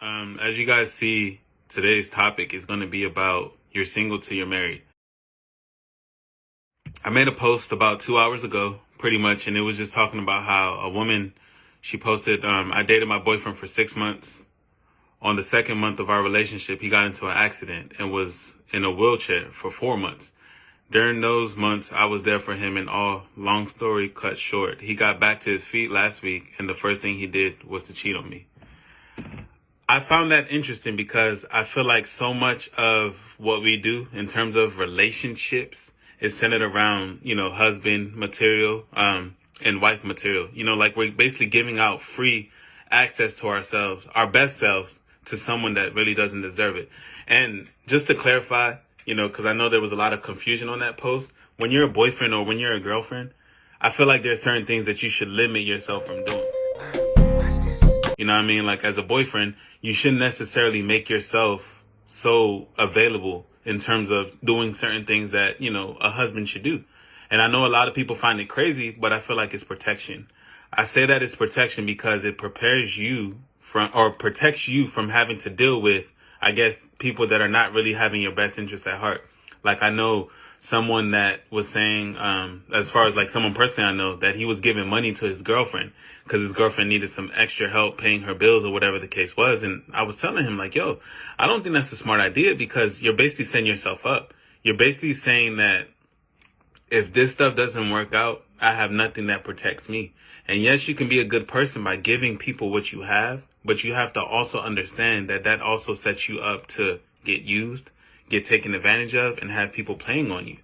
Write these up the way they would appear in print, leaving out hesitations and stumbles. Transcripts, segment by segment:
As you guys see, today's topic is going to be about you're single till you're married. I made a post about 2 hours ago, pretty much, and it was just talking about how a woman, she posted, I dated my boyfriend for 6 months. On the second month of our relationship, he got into an accident and was in a wheelchair for 4 months. During those months, I was there for him, and all long story cut short, he got back to his feet last week, and the first thing he did was to cheat on me. I found that interesting because I feel like so much of what we do in terms of relationships is centered around, husband material, and wife material. Like we're basically giving out free access to ourselves, our best selves, to someone that really doesn't deserve it. And just to clarify, because I know there was a lot of confusion on that post, when you're a boyfriend or when you're a girlfriend, I feel like there's certain things that you should limit yourself from doing. You know what I mean? Like as a boyfriend, you shouldn't necessarily make yourself so available in terms of doing certain things that, a husband should do. And I know a lot of people find it crazy, but I feel like it's protection. I say that it's protection because it prepares you from, or protects you from having to deal with, I guess, people that are not really having your best interest at heart. Like I know someone that was saying, as far as like someone personally I know, that he was giving money to his girlfriend because his girlfriend needed some extra help paying her bills or whatever the case was. And I was telling him like, yo, I don't think that's a smart idea because you're basically setting yourself up. You're basically saying that if this stuff doesn't work out, I have nothing that protects me. And yes, you can be a good person by giving people what you have, but you have to also understand that that also sets you up to get used, get taken advantage of, and have people playing on you.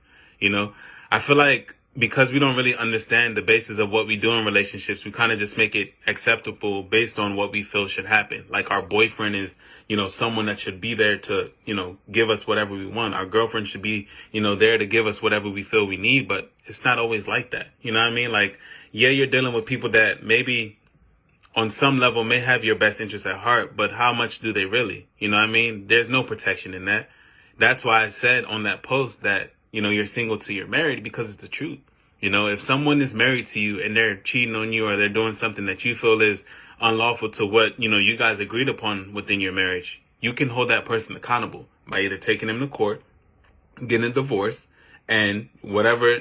I feel like because we don't really understand the basis of what we do in relationships, we kind of just make it acceptable based on what we feel should happen. Like our boyfriend is, someone that should be there to, give us whatever we want. Our girlfriend should be, there to give us whatever we feel we need, but it's not always like that. You know what I mean? Like, yeah, you're dealing with people that maybe on some level may have your best interest at heart, but how much do they really? You know what I mean? There's no protection in that. That's why I said on that post that, you're single till you're married, because it's the truth. If someone is married to you and they're cheating on you or they're doing something that you feel is unlawful to what, you guys agreed upon within your marriage, you can hold that person accountable by either taking them to court, getting a divorce, and whatever,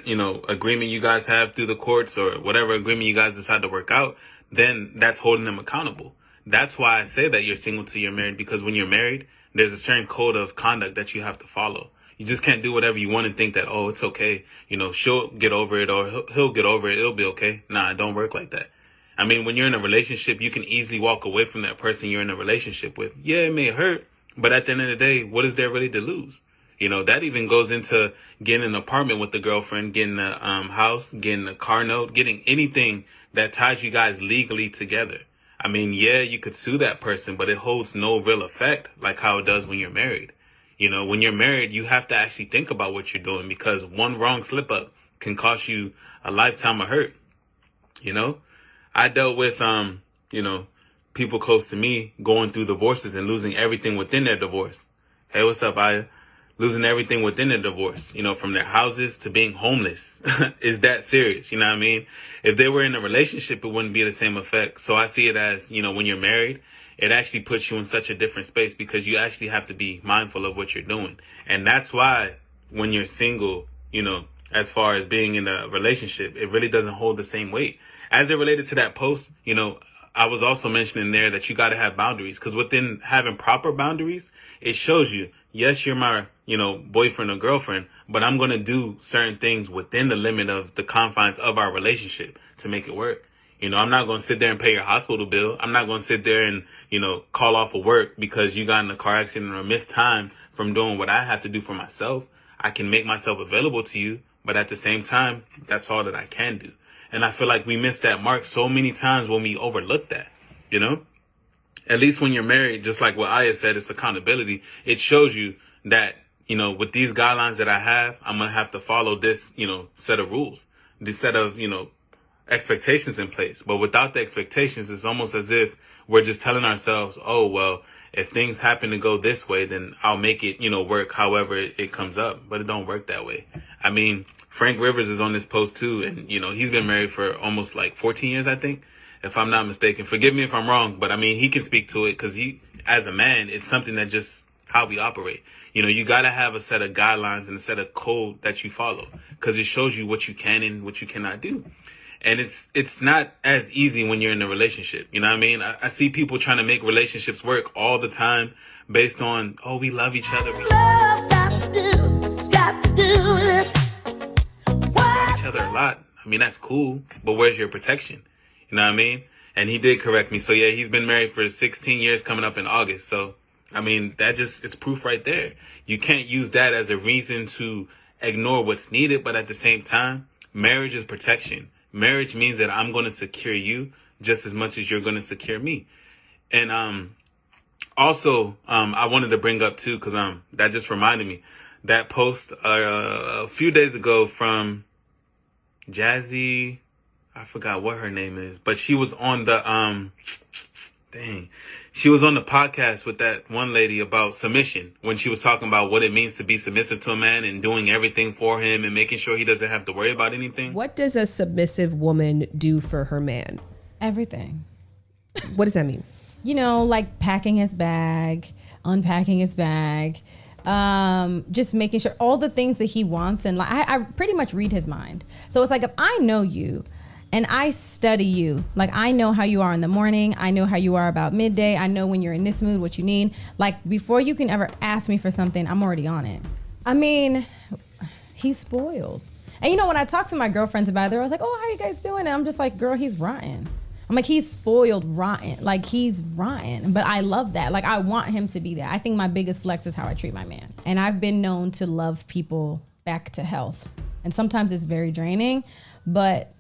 agreement you guys have through the courts or whatever agreement you guys decide to work out, then that's holding them accountable. That's why I say that you're single till you're married, because when you're married, there's a certain code of conduct that you have to follow. You just can't do whatever you want and think that, oh, it's okay. She'll get over it or he'll get over it. It'll be okay. Nah, it don't work like that. I mean, when you're in a relationship, you can easily walk away from that person you're in a relationship with. Yeah, it may hurt, but at the end of the day, what is there really to lose? That even goes into getting an apartment with the girlfriend, getting a house, getting a car note, getting anything that ties you guys legally together. I mean, yeah, you could sue that person, but it holds no real effect like how it does when you're married. When you're married, you have to actually think about what you're doing, because one wrong slip up can cost you a lifetime of hurt. I dealt with, people close to me going through divorces and losing everything within their divorce. Hey, what's up, Aya? Losing everything within their divorce, from their houses to being homeless. Is that serious? You know what I mean? If they were in a relationship, it wouldn't be the same effect. So I see it as, when you're married, it actually puts you in such a different space because you actually have to be mindful of what you're doing. And that's why when you're single, as far as being in a relationship, it really doesn't hold the same weight. As it related to that post, I was also mentioning there that you got to have boundaries, because within having proper boundaries, it shows you, yes, you're my, boyfriend or girlfriend, but I'm going to do certain things within the limit of the confines of our relationship to make it work. I'm not going to sit there and pay your hospital bill. I'm not going to sit there and, call off of work because you got in a car accident or missed time from doing what I have to do for myself. I can make myself available to you, but at the same time, that's all that I can do. And I feel like we miss that mark so many times when we overlook that, At least when you're married, just like what Aya said, it's accountability. It shows you that, with these guidelines that I have, I'm going to have to follow this, set of rules, this set of, expectations in place. But without the expectations, it's almost as if we're just telling ourselves, oh, well, if things happen to go this way, then I'll make it, work however it comes up. But it don't work that way. I mean, Frank Rivers is on this post too. And, he's been married for almost like 14 years, I think. if I'm not mistaken. Forgive me if I'm wrong, but I mean, he can speak to it because he, as a man, it's something that just how we operate. You know, you got to have a set of guidelines and a set of code that you follow because it shows you what you can and what you cannot do. And it's not as easy when you're in a relationship. You know what I mean? I see people trying to make relationships work all the time based on, oh, we love each other. We love each other a lot. I mean, that's cool, but where's your protection? You know what I mean? And he did correct me. So yeah, he's been married for 16 years coming up in August. So, I mean, it's proof right there. You can't use that as a reason to ignore what's needed. But at the same time, marriage is protection. Marriage means that I'm going to secure you just as much as you're going to secure me. And also, I wanted to bring up too, because that just reminded me, that post a few days ago from Jazzy, I forgot what her name is, but she was on the she was on the podcast with that one lady about submission when she was talking about what it means to be submissive to a man and doing everything for him and making sure he doesn't have to worry about anything. What does a submissive woman do for her man? Everything. What does that mean? You know, like packing his bag, unpacking his bag, just making sure all the things that he wants. And like, I pretty much read his mind. So it's like, if I know you and I study you, like I know how you are in the morning, I know how you are about midday, I know when you're in this mood, what you need. Like before you can ever ask me for something, I'm already on it. I mean, he's spoiled. And you know, when I talk to my girlfriends about it, they're always like, oh, how you guys doing? And I'm just like, girl, he's rotten. I'm like, he's spoiled rotten. Like he's rotten, but I love that. Like I want him to be there. I think my biggest flex is how I treat my man. And I've been known to love people back to health. And sometimes it's very draining, but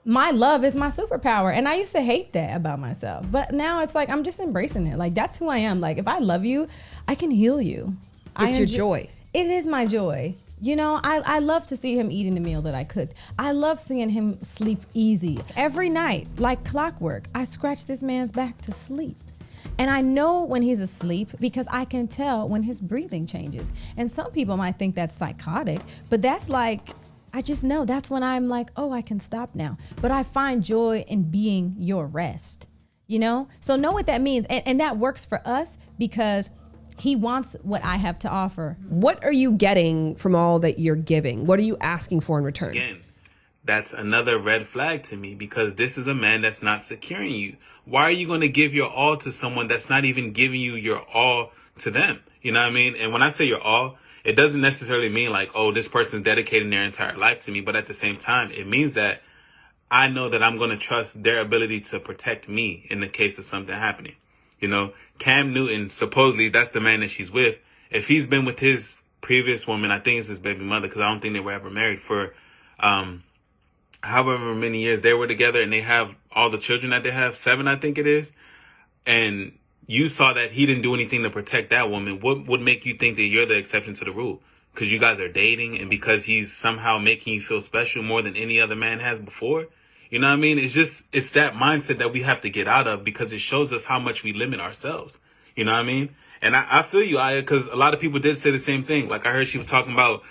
my love is my superpower. And I used to hate that about myself, but now it's like, I'm just embracing it. Like that's who I am. Like if I love you, I can heal you. It's your joy. It is my joy. You know, I love to see him eating the meal that I cooked. I love seeing him sleep easy. Every night, like clockwork, I scratch this man's back to sleep. And I know when he's asleep because I can tell when his breathing changes. And some people might think that's psychotic, but that's like, I just know that's when I'm like, oh, I can stop now. But I find joy in being your rest, you know? So know what that means. And that works for us because he wants what I have to offer. What are you getting from all that you're giving? What are you asking for in return? Again, that's another red flag to me because this is a man that's not securing you. Why are you going to give your all to someone that's not even giving you your all to them? You know what I mean? And when I say your all, it doesn't necessarily mean like, oh, this person's dedicating their entire life to me. But at the same time, it means that I know that I'm going to trust their ability to protect me in the case of something happening. You know, Cam Newton, supposedly that's the man that she's with. If he's been with his previous woman, I think it's his baby mother, because I don't think they were ever married, for however many years they were together, and they have all the children that they have, 7, I think it is. And you saw that he didn't do anything to protect that woman. What would make you think that you're the exception to the rule? Because you guys are dating and because he's somehow making you feel special more than any other man has before? You know what I mean? It's that mindset that we have to get out of because it shows us how much we limit ourselves. You know what I mean? And I feel you, Aya, because a lot of people did say the same thing. Like I heard she was talking about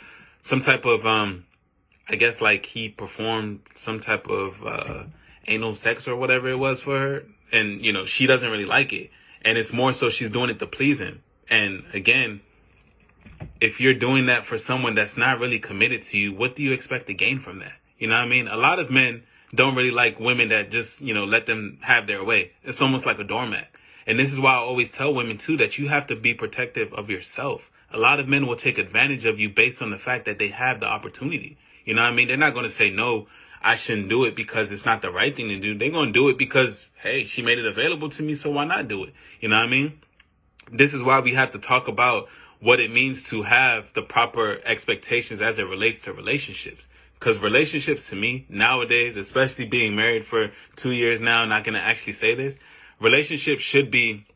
some type of, I guess like he performed some type of anal sex or whatever it was for her. And, you know, she doesn't really like it. And it's more so she's doing it to please him. And again, if you're doing that for someone that's not really committed to you, what do you expect to gain from that? You know what I mean? A lot of men don't really like women that just, you know, let them have their way. It's almost like a doormat. And this is why I always tell women too, that you have to be protective of yourself. A lot of men will take advantage of you based on the fact that they have the opportunity. You know what I mean? They're not going to say, no, I shouldn't do it because it's not the right thing to do. They're going to do it because, hey, she made it available to me, so why not do it? You know what I mean? This is why we have to talk about what it means to have the proper expectations as it relates to relationships. Because relationships to me nowadays, especially being married for 2 years now, not going to actually say this, relationships should be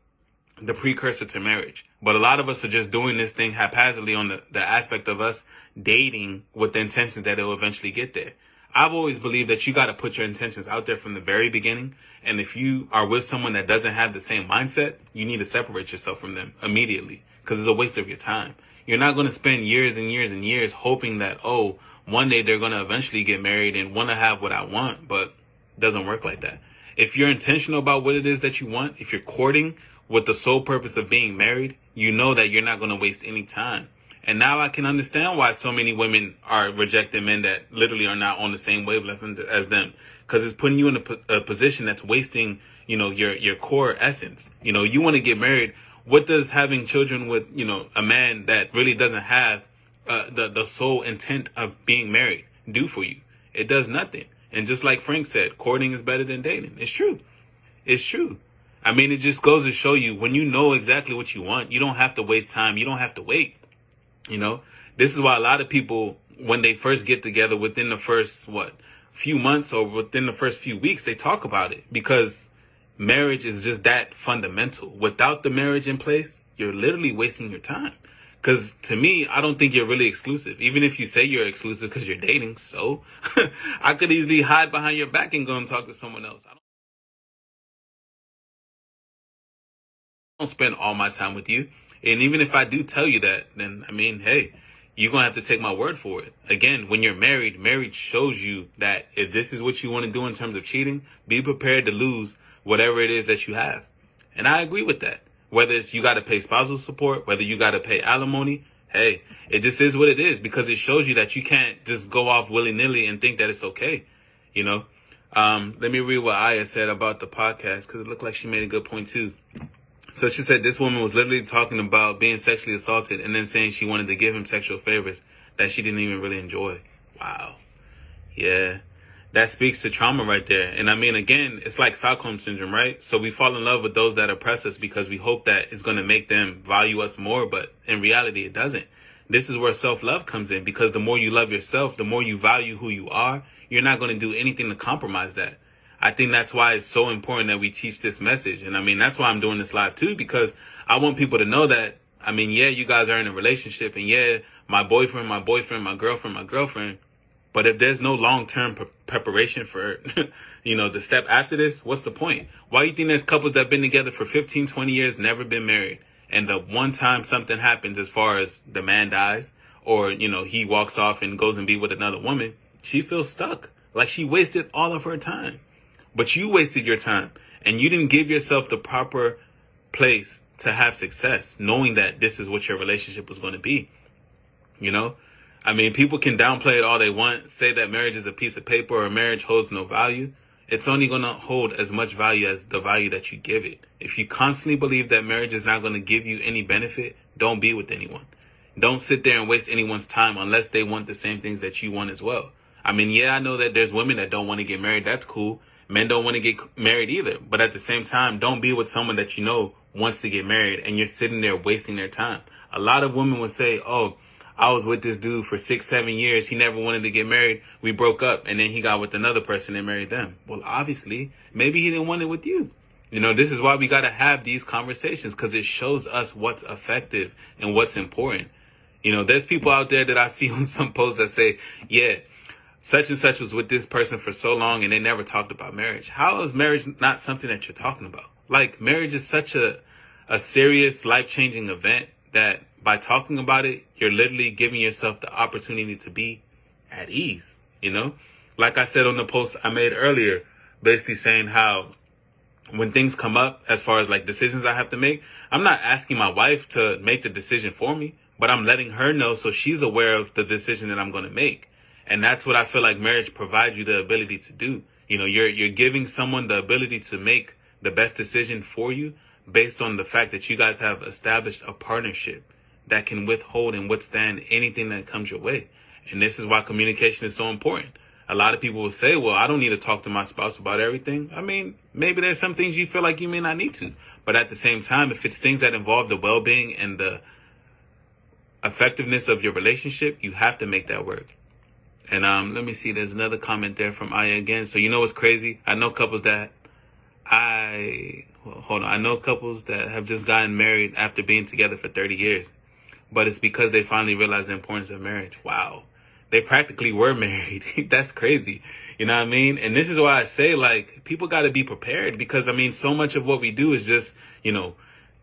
the precursor to marriage. But a lot of us are just doing this thing haphazardly on the aspect of us dating with the intentions that it will eventually get there. I've always believed that you got to put your intentions out there from the very beginning. And if you are with someone that doesn't have the same mindset, you need to separate yourself from them immediately because it's a waste of your time. You're not going to spend years and years and years hoping that, oh, one day they're going to eventually get married and want to have what I want, but it doesn't work like that. If you're intentional about what it is that you want, if you're courting with the sole purpose of being married, you know that you're not going to waste any time. And now I can understand why so many women are rejecting men that literally are not on the same wavelength as them. Because it's putting you in a position that's wasting, your core essence. You want to get married. What does having children with, a man that really doesn't have the sole intent of being married do for you? It does nothing. And just like Frank said, courting is better than dating. It's true. It's true. I mean, it just goes to show you, when you know exactly what you want, you don't have to waste time. You don't have to wait. This is why a lot of people, when they first get together, within the first, few months or within the first few weeks, they talk about it, because marriage is just that fundamental. Without the marriage in place, you're literally wasting your time. Because to me, I don't think you're really exclusive. Even if you say you're exclusive because you're dating, so I could easily hide behind your back and go and talk to someone else. I don't spend all my time with you. And even if I do tell you that, then, hey, you're going to have to take my word for it. Again, when you're married, marriage shows you that if this is what you want to do in terms of cheating, be prepared to lose whatever it is that you have. And I agree with that. Whether it's you got to pay spousal support, whether you got to pay alimony, hey, it just is what it is, because it shows you that you can't just go off willy-nilly and think that it's okay. Let me read what Aya said about the podcast, because it looked like she made a good point too. So she said this woman was literally talking about being sexually assaulted and then saying she wanted to give him sexual favors that she didn't even really enjoy. Wow. Yeah. That speaks to trauma right there. And again, it's like Stockholm Syndrome, right? So we fall in love with those that oppress us because we hope that it's going to make them value us more. But in reality, it doesn't. This is where self-love comes in, because the more you love yourself, the more you value who you are, you're not going to do anything to compromise that. I think that's why it's so important that we teach this message. And that's why I'm doing this live too, because I want people to know that, yeah, you guys are in a relationship, and yeah, my boyfriend, my girlfriend. But if there's no long-term preparation for, the step after this, what's the point? Why do you think there's couples that have been together for 15, 20 years, never been married? And the one time something happens, as far as the man dies, or, he walks off and goes and be with another woman, she feels stuck. Like she wasted all of her time. But you wasted your time, and you didn't give yourself the proper place to have success, knowing that this is what your relationship was going to be. People can downplay it all they want, say that marriage is a piece of paper or marriage holds no value. It's only going to hold as much value as the value that you give it. If you constantly believe that marriage is not going to give you any benefit, don't be with anyone. Don't sit there and waste anyone's time unless they want the same things that you want as well. Yeah, I know that there's women that don't want to get married. That's cool. Men don't want to get married either. But at the same time, don't be with someone that wants to get married and you're sitting there wasting their time. A lot of women would say, oh, I was with this dude for 6-7 years. He never wanted to get married. We broke up, and then he got with another person and married them. Well, obviously, maybe he didn't want it with you. This is why we got to have these conversations, because it shows us what's effective and what's important. There's people out there that I see on some posts that say, yeah, such and such was with this person for so long and they never talked about marriage. How is marriage not something that you're talking about? Like, marriage is such a serious, life-changing event that by talking about it, you're literally giving yourself the opportunity to be at ease, Like I said on the post I made earlier, basically saying how when things come up, as far as like decisions I have to make, I'm not asking my wife to make the decision for me, but I'm letting her know so she's aware of the decision that I'm going to make. And that's what I feel like marriage provides you the ability to do. You're giving someone the ability to make the best decision for you based on the fact that you guys have established a partnership that can withhold and withstand anything that comes your way. And this is why communication is so important. A lot of people will say, well, I don't need to talk to my spouse about everything. Maybe there's some things you feel like you may not need to. But at the same time, if it's things that involve the well-being and the effectiveness of your relationship, you have to make that work. And let me see, there's another comment there from Aya again. So what's crazy? I know couples that have just gotten married after being together for 30 years. But it's because they finally realized the importance of marriage. Wow. They practically were married. That's crazy. You know what I mean? And this is why I say, like, people got to be prepared, because, so much of what we do is just,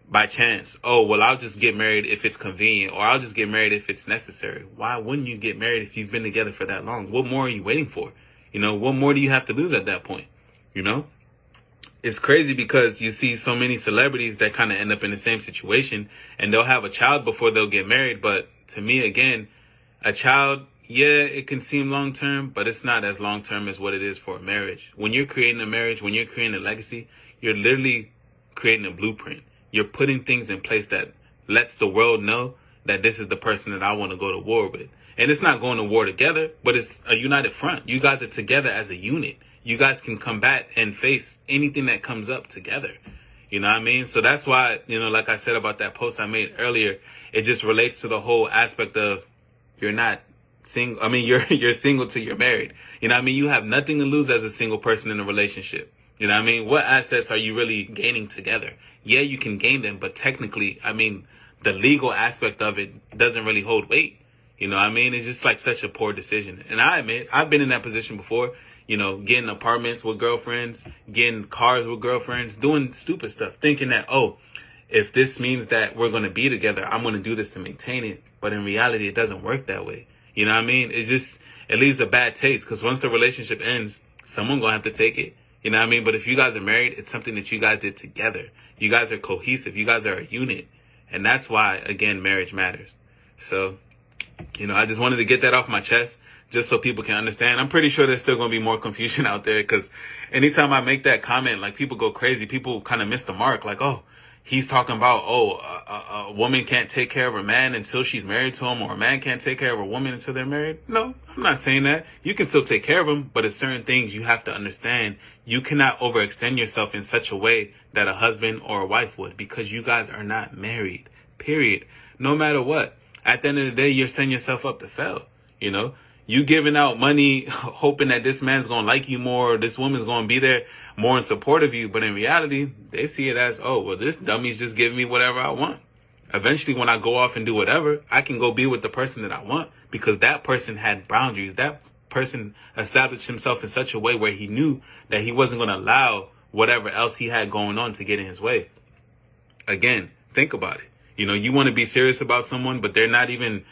by chance. Oh, well, I'll just get married if it's convenient, or I'll just get married if it's necessary. Why wouldn't you get married if you've been together for that long? What more are you waiting for? What more do you have to lose at that point? it's crazy because you see so many celebrities that kind of end up in the same situation, and they'll have a child before they'll get married. But to me, again, a child, yeah, it can seem long term, but it's not as long term as what it is for a marriage. When you're creating a marriage, when you're creating a legacy, you're literally creating a blueprint. You're putting things in place that lets the world know that this is the person that I want to go to war with. And it's not going to war together, but it's a united front. You guys are together as a unit. You guys can combat and face anything that comes up together. You know what I mean? So that's why, like I said about that post I made earlier, it just relates to the whole aspect of you're not single. I mean, you're single till you're married. You know what I mean? You have nothing to lose as a single person in a relationship. You know what I mean? What assets are you really gaining together? Yeah, you can gain them, but technically, I mean, the legal aspect of it doesn't really hold weight. You know what I mean? It's just like such a poor decision. And I admit, I've been in that position before, getting apartments with girlfriends, getting cars with girlfriends, doing stupid stuff, thinking that, oh, if this means that we're going to be together, I'm going to do this to maintain it. But in reality, it doesn't work that way. You know what I mean? It's just, it leaves a bad taste because once the relationship ends, someone going to have to take it. You know what I mean? But if you guys are married, it's something that you guys did together. You guys are cohesive. You guys are a unit. And that's why, again, marriage matters. So, I just wanted to get that off my chest just so people can understand. I'm pretty sure there's still going to be more confusion out there because anytime I make that comment, like people go crazy. People kind of miss the mark. Like, oh, he's talking about, a woman can't take care of her man until she's married to him, or a man can't take care of a woman until they're married. No, I'm not saying that. You can still take care of them, but it's certain things you have to understand. You cannot overextend yourself in such a way that a husband or a wife would, because you guys are not married, period. No matter what. At the end of the day, you're setting yourself up to fail. You giving out money, hoping that this man's going to like you more, or this woman's going to be there more in support of you. But in reality, they see it as, oh, well, this dummy's just giving me whatever I want. Eventually, when I go off and do whatever, I can go be with the person that I want because that person had boundaries. That person established himself in such a way where he knew that he wasn't going to allow whatever else he had going on to get in his way. Again, think about it. You want to be serious about someone, but they're not even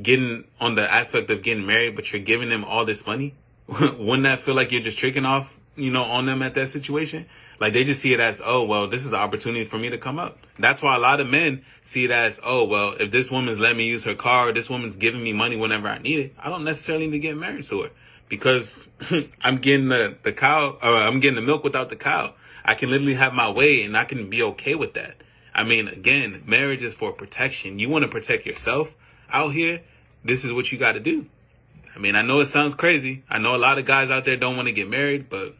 getting on the aspect of getting married, but you're giving them all this money. Wouldn't that feel like you're just tricking off, on them at that situation? Like they just see it as, oh, well, this is an opportunity for me to come up. That's why a lot of men see it as, oh, well, if this woman's letting me use her car, or this woman's giving me money whenever I need it, I don't necessarily need to get married to her because I'm getting the cow, or I'm getting the milk without the cow. I can literally have my way and I can be okay with that. I mean, again, marriage is for protection. You want to protect yourself out here. This is what you got to do. I mean, I know it sounds crazy. I know a lot of guys out there don't want to get married, but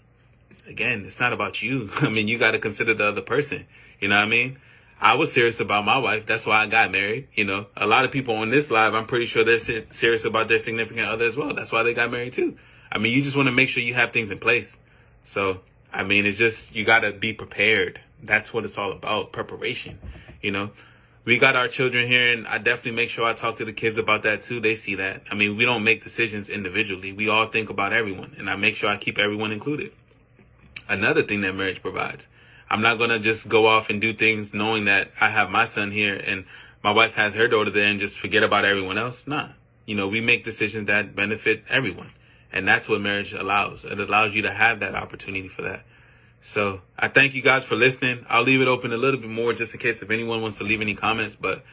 again, it's not about you. I mean, you got to consider the other person. You know what I mean? I was serious about my wife. That's why I got married. A lot of people on this live, I'm pretty sure they're serious about their significant other as well. That's why they got married too. I mean, you just want to make sure you have things in place. So, I mean, it's just, you got to be prepared. That's what it's all about, preparation. We got our children here, and I definitely make sure I talk to the kids about that too. They see that. I mean, we don't make decisions individually. We all think about everyone, and I make sure I keep everyone included. Another thing that marriage provides, I'm not going to just go off and do things knowing that I have my son here and my wife has her daughter there and just forget about everyone else. Nah. We make decisions that benefit everyone, and that's what marriage allows. It allows you to have that opportunity for that. So I thank you guys for listening. I'll leave it open a little bit more just in case if anyone wants to leave any comments, but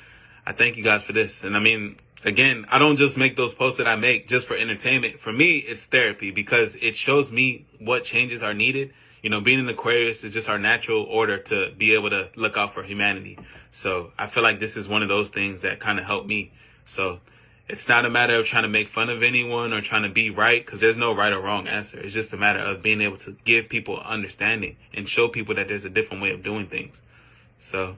I thank you guys for this. And I mean, again, I don't just make those posts that I make just for entertainment. For me, it's therapy because it shows me what changes are needed. Being an Aquarius is just our natural order to be able to look out for humanity. So I feel like this is one of those things that kind of helped me. So it's not a matter of trying to make fun of anyone or trying to be right, because there's no right or wrong answer. It's just a matter of being able to give people understanding and show people that there's a different way of doing things. So,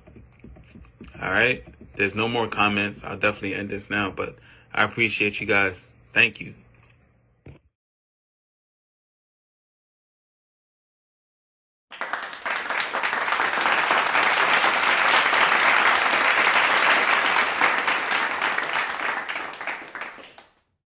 all right. There's no more comments. I'll definitely end this now, but I appreciate you guys. Thank you.